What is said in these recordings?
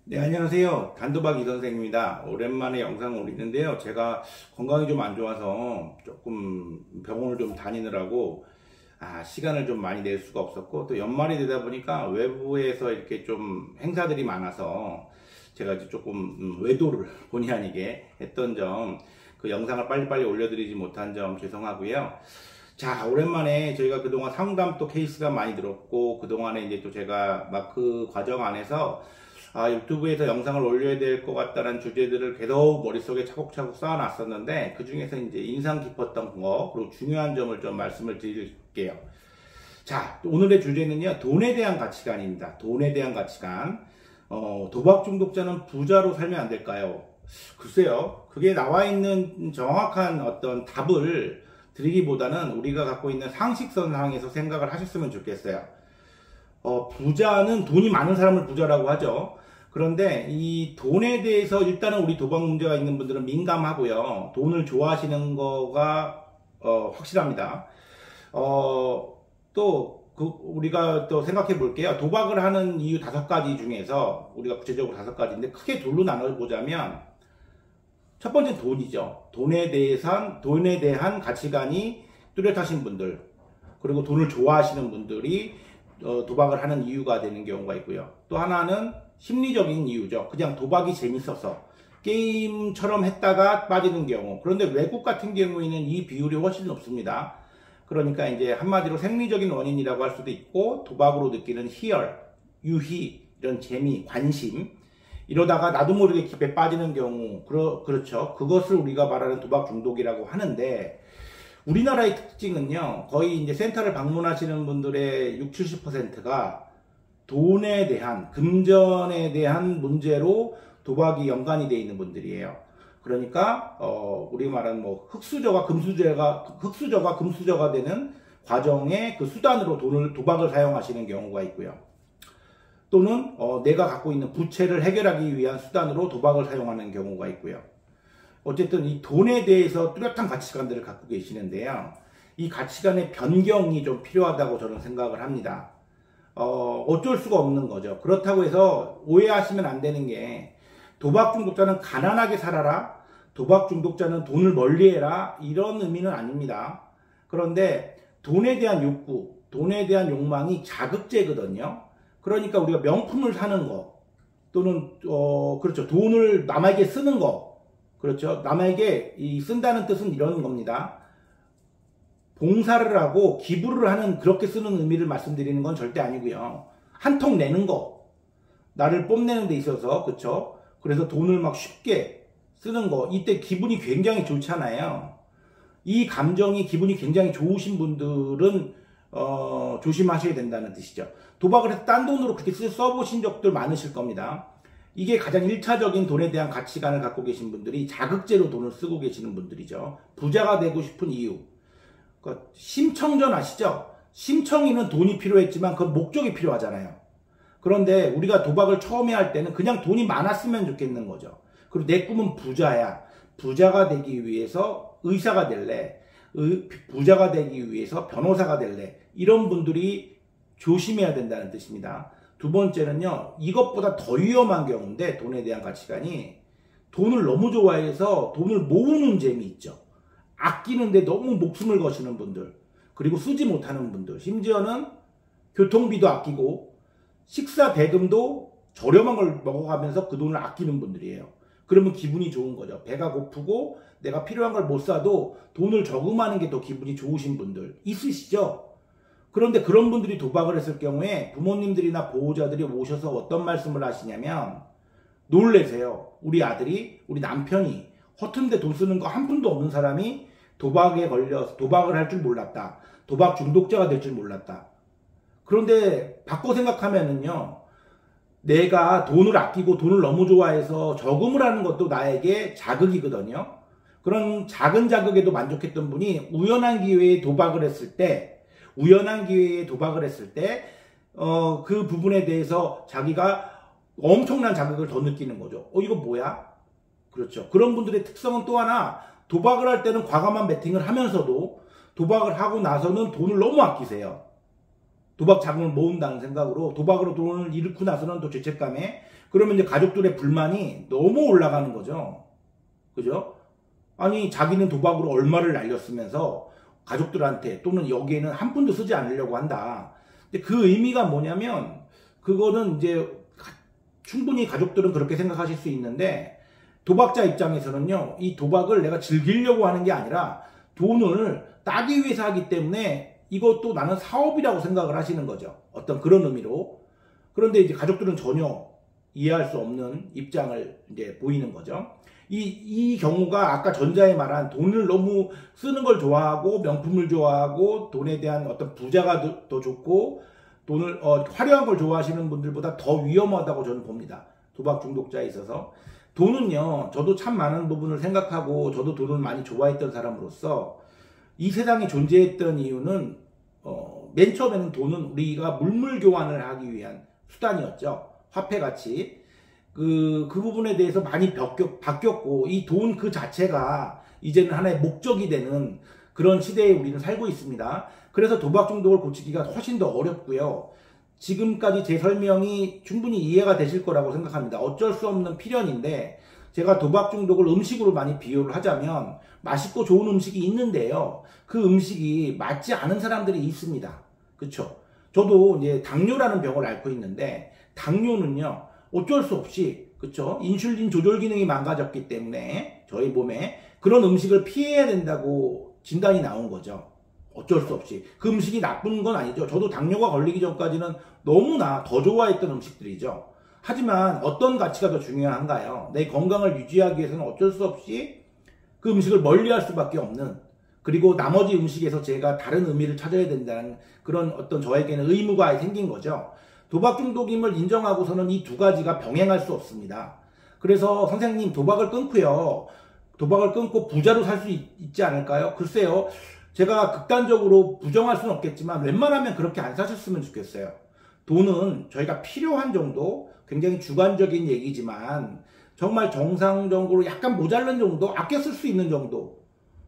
네, 안녕하세요. 단도박 이선생입니다. 오랜만에 영상을 올리는데요. 제가 건강이 좀 안 좋아서 조금 병원을 좀 다니느라고 시간을 좀 많이 낼 수가 없었고, 또 연말이 되다 보니까 외부에서 이렇게 좀 행사들이 많아서 제가 이제 조금 외도를 본의 아니게 했던 점, 그 영상을 빨리빨리 올려드리지 못한 점 죄송하고요. 자, 오랜만에 저희가 그동안 상담 또 케이스가 많이 들었고, 그동안에 이제 또 제가 마크 과정 안에서 유튜브에서 영상을 올려야 될 것 같다는 주제들을 계속 머릿속에 차곡차곡 쌓아놨었는데, 그 중에서 이제 인상 깊었던 거, 그리고 중요한 점을 좀 말씀을 드릴게요. 자, 오늘의 주제는요, 돈에 대한 가치관입니다. 돈에 대한 가치관. 도박 중독자는 부자로 살면 안 될까요? 글쎄요, 그게 나와 있는 정확한 어떤 답을 드리기보다는 우리가 갖고 있는 상식선상에서 생각을 하셨으면 좋겠어요. 부자는 돈이 많은 사람을 부자라고 하죠. 그런데 이 돈에 대해서 일단은 우리 도박 문제가 있는 분들은 민감하고요. 돈을 좋아하시는 거가 확실합니다. 우리가 또 생각해 볼게요. 도박을 하는 이유 5가지 중에서 우리가 구체적으로 5가지인데 크게 둘로 나눠보자면 첫 번째는 돈이죠. 돈에 대한 가치관이 뚜렷하신 분들, 그리고 돈을 좋아하시는 분들이 도박을 하는 이유가 되는 경우가 있고요. 또 하나는 심리적인 이유죠. 그냥 도박이 재밌어서 게임처럼 했다가 빠지는 경우. 그런데 외국 같은 경우에는 이 비율이 훨씬 높습니다. 그러니까 이제 한마디로 생리적인 원인이라고 할 수도 있고, 도박으로 느끼는 희열, 유희, 이런 재미, 관심, 이러다가 나도 모르게 깊게 빠지는 경우, 그렇죠. 그것을 우리가 말하는 도박 중독이라고 하는데, 우리나라의 특징은요, 거의 이제 센터를 방문하시는 분들의 60, 70%가 돈에 대한, 금전에 대한 문제로 도박이 연관이 되어 있는 분들이에요. 그러니까, 우리 말하는 뭐, 흑수저가 금수저가 되는 과정의 그 수단으로 도박을 사용하시는 경우가 있고요. 또는, 내가 갖고 있는 부채를 해결하기 위한 수단으로 도박을 사용하는 경우가 있고요. 어쨌든 이 돈에 대해서 뚜렷한 가치관들을 갖고 계시는데요. 이 가치관의 변경이 좀 필요하다고 저는 생각을 합니다. 어쩔 수가 없는 거죠. 그렇다고 해서 오해하시면 안 되는 게, 도박 중독자는 가난하게 살아라, 도박 중독자는 돈을 멀리해라, 이런 의미는 아닙니다. 그런데 돈에 대한 욕구, 돈에 대한 욕망이 자극제거든요. 그러니까 우리가 명품을 사는 거, 또는 그렇죠, 돈을 남에게 쓰는 거, 그렇죠. 남에게 쓴다는 뜻은 이런 겁니다. 봉사를 하고 기부를 하는, 그렇게 쓰는 의미를 말씀드리는 건 절대 아니고요. 한 통 내는 거, 나를 뽐내는 데 있어서, 그렇죠. 그래서 돈을 막 쉽게 쓰는 거, 이때 기분이 굉장히 좋잖아요. 이 감정이, 기분이 굉장히 좋으신 분들은 조심하셔야 된다는 뜻이죠. 도박을 해서 딴 돈으로 그렇게 써보신 적들 많으실 겁니다. 이게 가장 1차적인 돈에 대한 가치관을 갖고 계신 분들이 자극제로 돈을 쓰고 계시는 분들이죠. 부자가 되고 싶은 이유. 그러니까 심청전 아시죠? 심청이는 돈이 필요했지만 그 목적이 필요하잖아요. 그런데 우리가 도박을 처음에 할 때는 그냥 돈이 많았으면 좋겠는 거죠. 그리고 내 꿈은 부자야. 부자가 되기 위해서 의사가 될래. 부자가 되기 위해서 변호사가 될래. 이런 분들이 조심해야 된다는 뜻입니다. 두 번째는요, 이것보다 더 위험한 경우인데, 돈에 대한 가치관이, 돈을 너무 좋아해서 돈을 모으는 재미 있죠. 아끼는데 너무 목숨을 거시는 분들, 그리고 쓰지 못하는 분들, 심지어는 교통비도 아끼고 식사 대금도 저렴한 걸 먹어가면서 그 돈을 아끼는 분들이에요. 그러면 기분이 좋은 거죠. 배가 고프고 내가 필요한 걸 못 사도 돈을 저금하는 게 더 기분이 좋으신 분들 있으시죠? 그런데 그런 분들이 도박을 했을 경우에 부모님들이나 보호자들이 오셔서 어떤 말씀을 하시냐면, 놀래세요. 우리 아들이, 우리 남편이 허튼데 돈 쓰는 거 한 푼도 없는 사람이 도박에 걸려서 도박을 할 줄 몰랐다. 도박 중독자가 될 줄 몰랐다. 그런데 바꿔 생각하면은요, 내가 돈을 아끼고 돈을 너무 좋아해서 저금을 하는 것도 나에게 자극이거든요. 그런 작은 자극에도 만족했던 분이 우연한 기회에 도박을 했을 때, 그 부분에 대해서 자기가 엄청난 자극을 더 느끼는 거죠. 이거 뭐야? 그렇죠. 그런 분들의 특성은 또 하나, 도박을 할 때는 과감한 베팅을 하면서도 도박을 하고 나서는 돈을 너무 아끼세요. 도박 자금을 모은다는 생각으로 도박으로 돈을 잃고 나서는 또 죄책감에 그러면 이제 가족들의 불만이 너무 올라가는 거죠. 그죠? 아니 자기는 도박으로 얼마를 날렸으면서 가족들한테 또는 여기에는 한 푼도 쓰지 않으려고 한다. 근데 그 의미가 뭐냐면 그거는 이제 충분히 가족들은 그렇게 생각하실 수 있는데 도박자 입장에서는요. 이 도박을 내가 즐기려고 하는 게 아니라 돈을 따기 위해서 하기 때문에 이것도 나는 사업이라고 생각을 하시는 거죠. 어떤 그런 의미로. 그런데 이제 가족들은 전혀 이해할 수 없는 입장을 이제 보이는 거죠. 이 경우가 아까 전자에 말한 돈을 너무 쓰는 걸 좋아하고 명품을 좋아하고 돈에 대한 어떤 부자가 더 좋고 돈을 화려한 걸 좋아하시는 분들보다 더 위험하다고 저는 봅니다. 도박 중독자에 있어서. 돈은요. 저도 참 많은 부분을 생각하고 저도 돈을 많이 좋아했던 사람으로서 이 세상에 존재했던 이유는 맨 처음에는 돈은 우리가 물물 교환을 하기 위한 수단이었죠. 화폐같이. 그 부분에 대해서 많이 바뀌었고 이 돈 그 자체가 이제는 하나의 목적이 되는 그런 시대에 우리는 살고 있습니다. 그래서 도박 중독을 고치기가 훨씬 더 어렵고요. 지금까지 제 설명이 충분히 이해가 되실 거라고 생각합니다. 어쩔 수 없는 필연인데 제가 도박 중독을 음식으로 많이 비유를 하자면 맛있고 좋은 음식이 있는데요. 그 음식이 맞지 않은 사람들이 있습니다. 그쵸? 저도 이제 당뇨라는 병을 앓고 있는데 당뇨는요. 어쩔 수 없이 그쵸? 인슐린 조절 기능이 망가졌기 때문에 저희 몸에 그런 음식을 피해야 된다고 진단이 나온 거죠. 어쩔 수 없이. 그 음식이 나쁜 건 아니죠. 저도 당뇨가 걸리기 전까지는 너무나 더 좋아했던 음식들이죠. 하지만 어떤 가치가 더 중요한가요? 내 건강을 유지하기 위해서는 어쩔 수 없이 그 음식을 멀리할 수밖에 없는, 그리고 나머지 음식에서 제가 다른 의미를 찾아야 된다는 그런 어떤 저에게는 의무가 생긴 거죠. 도박 중독임을 인정하고서는 이 두 가지가 병행할 수 없습니다. 그래서 선생님 도박을 끊고요. 도박을 끊고 부자로 살 수 있지 않을까요? 글쎄요. 제가 극단적으로 부정할 수는 없겠지만 웬만하면 그렇게 안 사셨으면 좋겠어요. 돈은 저희가 필요한 정도, 굉장히 주관적인 얘기지만 정말 정상적으로 약간 모자란 정도, 아껴 쓸 수 있는 정도,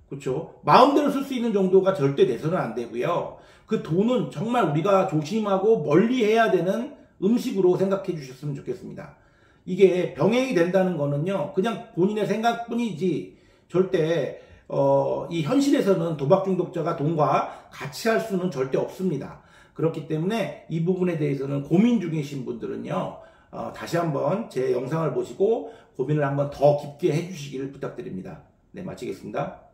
그렇죠? 마음대로 쓸 수 있는 정도가 절대 돼서는 안 되고요. 그 돈은 정말 우리가 조심하고 멀리 해야 되는 음식으로 생각해 주셨으면 좋겠습니다. 이게 병행이 된다는 거는요, 그냥 본인의 생각뿐이지 절대 이 현실에서는 도박 중독자가 돈과 같이 할 수는 절대 없습니다. 그렇기 때문에 이 부분에 대해서는 고민 중이신 분들은요, 다시 한번 제 영상을 보시고 고민을 한번 더 깊게 해주시기를 부탁드립니다. 네, 마치겠습니다.